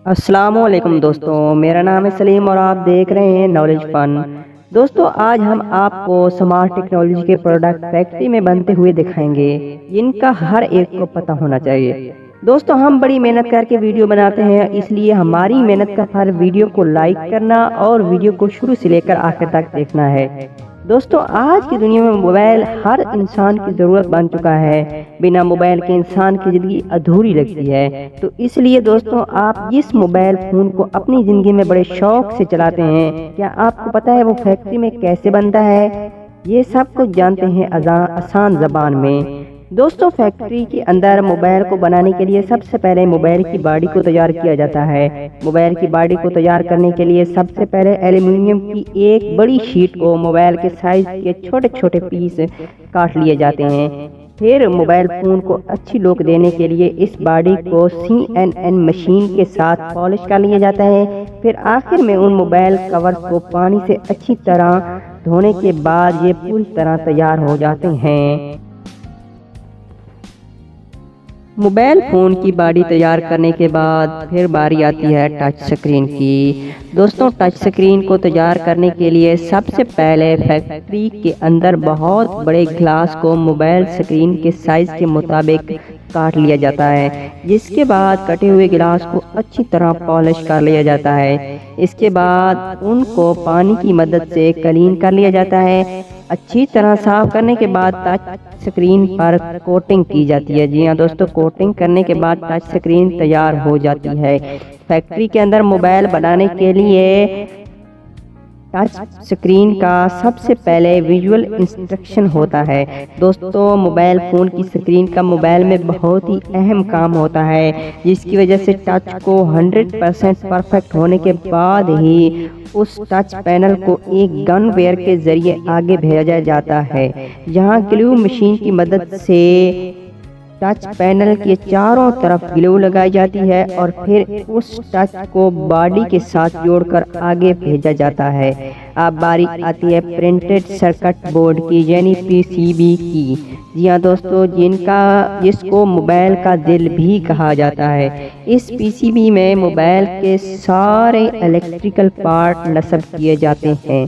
السلام علیکم دوستوں، میرا نام ہے سلیم اور آپ دیکھ رہے ہیں نالج فن۔ دوستوں، آج ہم آپ کو سمارٹ ٹیکنالوجی کے پروڈکٹ فیکٹری میں بنتے ہوئے دکھائیں گے، جن کا ہر ایک کو پتہ ہونا چاہیے۔ دوستوں، ہم بڑی محنت کر کے ویڈیو بناتے ہیں، اس لیے ہماری محنت کا پھل ویڈیو کو لائک کرنا اور ویڈیو کو شروع سے لے کر آخر تک دیکھنا ہے۔ دوستوں، آج کی دنیا میں موبائل ہر انسان کی ضرورت بن چکا ہے۔ بنا موبائل کے انسان کی زندگی ادھوری لگتی ہے۔ تو اس لیے دوستوں، آپ جس موبائل فون کو اپنی زندگی میں بڑے شوق سے چلاتے ہیں، کیا آپ کو پتہ ہے وہ فیکٹری میں کیسے بنتا ہے؟ یہ سب کچھ جانتے ہیں آسان زبان میں۔ دوستوں، فیکٹری کے اندر موبائل کو بنانے کے لیے سب سے پہلے موبائل کی باڈی کو تیار کیا جاتا ہے۔ موبائل کی باڈی کو تیار کرنے کے لیے سب سے پہلے ایلومینیم کی ایک بڑی شیٹ کو موبائل کے سائز کے چھوٹے چھوٹے پیس کاٹ لیے جاتے ہیں۔ پھر موبائل فون کو اچھی لک دینے کے لیے اس باڈی کو CNN مشین کے ساتھ پالش کر لیا جاتا ہے۔ پھر آخر میں ان موبائل کورز کو پانی سے اچھی طرح دھونے کے بعد یہ پوری طرح تیار ہو جاتے ہیں۔ موبائل فون کی باڈی تیار کرنے کے بعد پھر باری آتی ہے ٹچ سکرین کی۔ دوستوں، ٹچ سکرین کو تیار کرنے کے لیے سب سے پہلے فیکٹری کے اندر بہت بڑے گلاس کو موبائل سکرین کے سائز کے مطابق کاٹ لیا جاتا ہے، جس کے بعد کٹے ہوئے گلاس کو اچھی طرح پالش کر لیا جاتا ہے۔ اس کے بعد ان کو پانی کی مدد سے کلین کر لیا جاتا ہے۔ اچھی طرح صاف کرنے کے بعد ٹچ سکرین پر کوٹنگ کی جاتی ہے۔ جی ہاں دوستوں، کوٹنگ کرنے کے بعد ٹچ سکرین تیار ہو جاتی ہے۔ فیکٹری کے اندر موبائل بنانے کے لیے ٹچ سکرین کا سب سے پہلے ویژول انسٹرکشن ہوتا ہے۔ دوستوں، موبائل فون کی سکرین کا موبائل میں بہت ہی اہم کام ہوتا ہے، جس کی وجہ سے ٹچ کو 100% پرفیکٹ ہونے کے بعد ہی اس ٹچ پینل کو ایک گن ویئر کے ذریعے آگے بھیجا جاتا ہے، جہاں گلو مشین کی مدد سے ٹچ پینل کے چاروں طرف گلو لگائی جاتی ہے اور پھر اس ٹچ کو باڈی کے ساتھ جوڑ کر آگے بھیجا جاتا ہے۔ اب باری آتی ہے پرنٹڈ سرکٹ بورڈ کی، یعنی PCB کی۔ جی ہاں دوستوں، جس کو موبائل کا دل بھی کہا جاتا ہے۔ اس PCB میں موبائل کے سارے الیکٹریکل پارٹ نصب کیے جاتے ہیں۔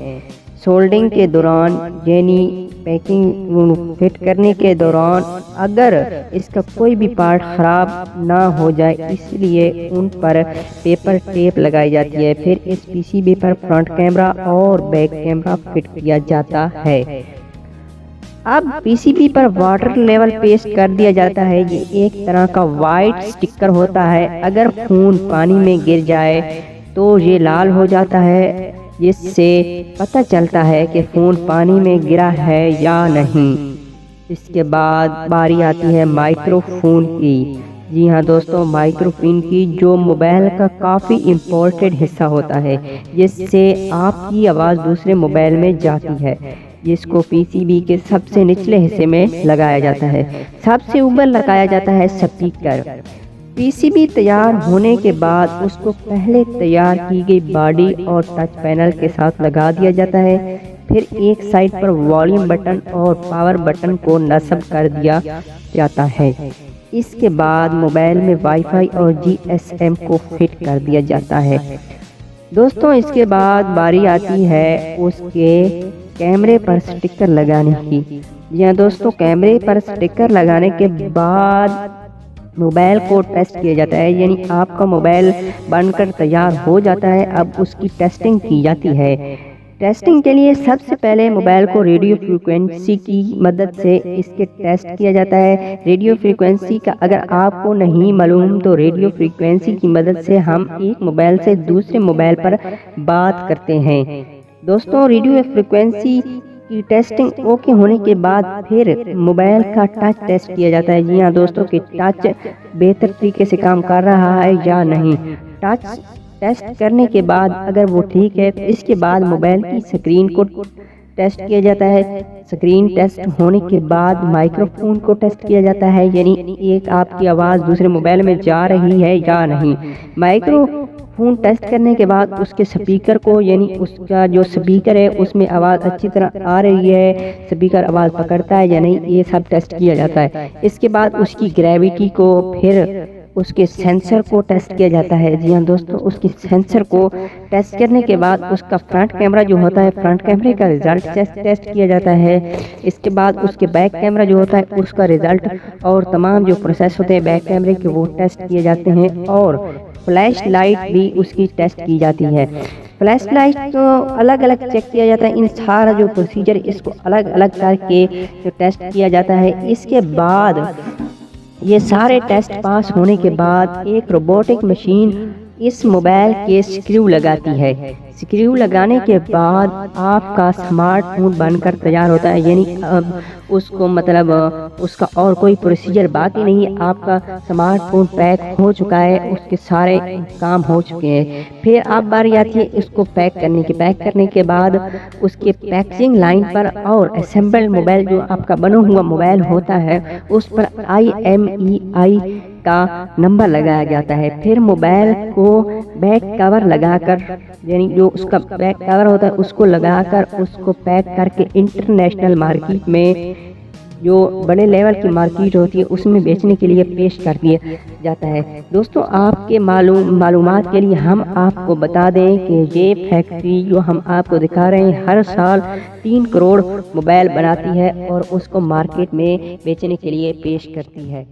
سولڈرنگ کے دوران، یعنی پیکنگ فٹ کرنے کے دوران، اگر اس کا کوئی بھی پارٹ خراب نہ ہو جائے، اس لیے ان پر پیپر ٹیپ لگائی جاتی ہے۔ پھر اس PCB پر فرنٹ کیمرہ اور بیک کیمرہ فٹ کیا جاتا ہے۔ اب PCB پر واٹر لیول پیسٹ کر دیا جاتا ہے۔ یہ ایک طرح کا وائٹ سٹکر ہوتا ہے۔ اگر فون پانی میں گر جائے تو یہ لال ہو جاتا ہے، جس سے پتہ چلتا ہے کہ فون پانی میں گرا ہے یا نہیں۔ اس کے بعد باری آتی ہے مائکرو فون کی۔ جی ہاں دوستوں، مائکرو فون کی، جو موبائل کا کافی امپورٹنٹ حصہ ہوتا ہے، جس سے آپ کی آواز دوسرے موبائل میں جاتی ہے، جس کو PCB کے سب سے نچلے حصے میں لگایا جاتا ہے۔ سب سے اوپر لگایا جاتا ہے سپیکر۔ PCB تیار ہونے کے بعد اس کو پہلے تیار کی گئی باڈی اور ٹچ پینل کے ساتھ لگا دیا جاتا ہے۔ پھر ایک سائڈ پر والیوم بٹن اور پاور بٹن کو نصب کر دیا جاتا ہے۔ اس کے بعد موبائل میں وائی فائی اور GSM کو فٹ کر دیا جاتا ہے۔ دوستوں، اس کے بعد باری آتی ہے اس کے کیمرے پر سٹکر لگانے کی۔ جی ہاں دوستوں، کیمرے پر سٹکر لگانے کے بعد موبائل کو ٹیسٹ کیا جاتا ہے، یعنی آپ کا موبائل بن کر تیار ہو جاتا ہے۔ اب اس کی ٹیسٹنگ کی جاتی ہے۔ ٹیسٹنگ کے لیے سب سے پہلے موبائل کو ریڈیو فریکوینسی کی مدد سے اس کے ٹیسٹ کیا جاتا ہے۔ ریڈیو فریکوینسی کا اگر آپ کو نہیں معلوم تو ریڈیو فریکوینسی کی مدد سے ہم ایک موبائل سے دوسرے موبائل پر بات کرتے ہیں۔ دوستوں، ریڈیو فریکوینسی کی ٹیسٹنگ اوکے ہونے کے بعد پھر موبائل کا ٹچ ٹیسٹ کیا جاتا ہے۔ جی ہاں دوستوں، کہ ٹچ بہتر طریقے سے کام کر رہا ہے یا نہیں۔ ٹچ ٹیسٹ کرنے کے بعد اگر وہ ٹھیک ہے تو اس کے بعد موبائل کی سکرین کو ٹیسٹ کیا جاتا ہے۔ سکرین ٹیسٹ ہونے کے بعد مائکرو فون کو ٹیسٹ کیا جاتا ہے، یعنی ایک آپ کی آواز دوسرے موبائل میں جا رہی ہے یا نہیں۔ مائکرو فون ٹیسٹ کرنے کے بعد اس کے سپیکر کو، یعنی اس کا جو سپیکر ہے اس میں آواز اچھی طرح آ رہی ہے، سپیکر آواز پکڑتا ہے یا نہیں، یہ سب ٹیسٹ کیا جاتا ہے۔ اس کے بعد اس کی گریوٹی کو پھر اس کے سینسر کو ٹیسٹ کیا جاتا ہے۔ جی ہاں دوستوں، اس کے سینسر کو ٹیسٹ کرنے کے بعد اس کا فرنٹ کیمرہ جو ہوتا ہے، فرنٹ کیمرے کا ریزلٹ ٹیسٹ کیا جاتا ہے۔ اس کے بعد اس کے بیک کیمرہ جو ہوتا ہے اس کا ریزلٹ اور تمام جو پروسیس ہوتے ہیں بیک کیمرے کے وہ ٹیسٹ کیے جاتے ہیں، اور فلیش لائٹ بھی اس کی ٹیسٹ کی جاتی ہے۔ فلیش لائٹ کو الگ الگ چیک کیا جاتا ہے، ان سارا جو پروسیجر اس کو الگ الگ کر کے جو ٹیسٹ کیا جاتا ہے۔ اس کے بعد یہ سارے ٹیسٹ پاس ہونے کے بعد ایک روبوٹک مشین اس موبائل کے سکریو لگاتی ہے۔ سکریو لگانے کے بعد آپ کا سمارٹ فون بن کر تیار ہوتا ہے، یعنی اب اس کو مطلب اس کا اور کوئی پروسیجر باقی نہیں، آپ کا سمارٹ فون پیک ہو چکا ہے، اس کے سارے کام ہو چکے ہیں۔ پھر آپ باری آتی ہے اس کو پیک کرنے کی۔ پیک کرنے کے بعد اس کے پیکجنگ لائن پر اور اسمبل موبائل جو آپ کا بنا ہوا موبائل ہوتا ہے اس پر IMEI کا نمبر لگایا جاتا ہے۔ پھر موبائل کو بیک کور لگا کر، یعنی جو اس کا بیک کور ہوتا ہے اس کو لگا کر اس کو پیک کر کے انٹرنیشنل مارکیٹ میں، جو بڑے لیول کی مارکیٹ ہوتی ہے اس میں بیچنے کے لیے پیش کر دیا جاتا ہے۔ دوستوں، آپ کے معلومات کے لیے ہم آپ کو بتا دیں کہ یہ فیکٹری جو ہم آپ کو دکھا رہے ہیں ہر سال 3 کروڑ موبائل بناتی ہے اور اس کو مارکیٹ میں بیچنے کے لیے پیش کرتی ہے۔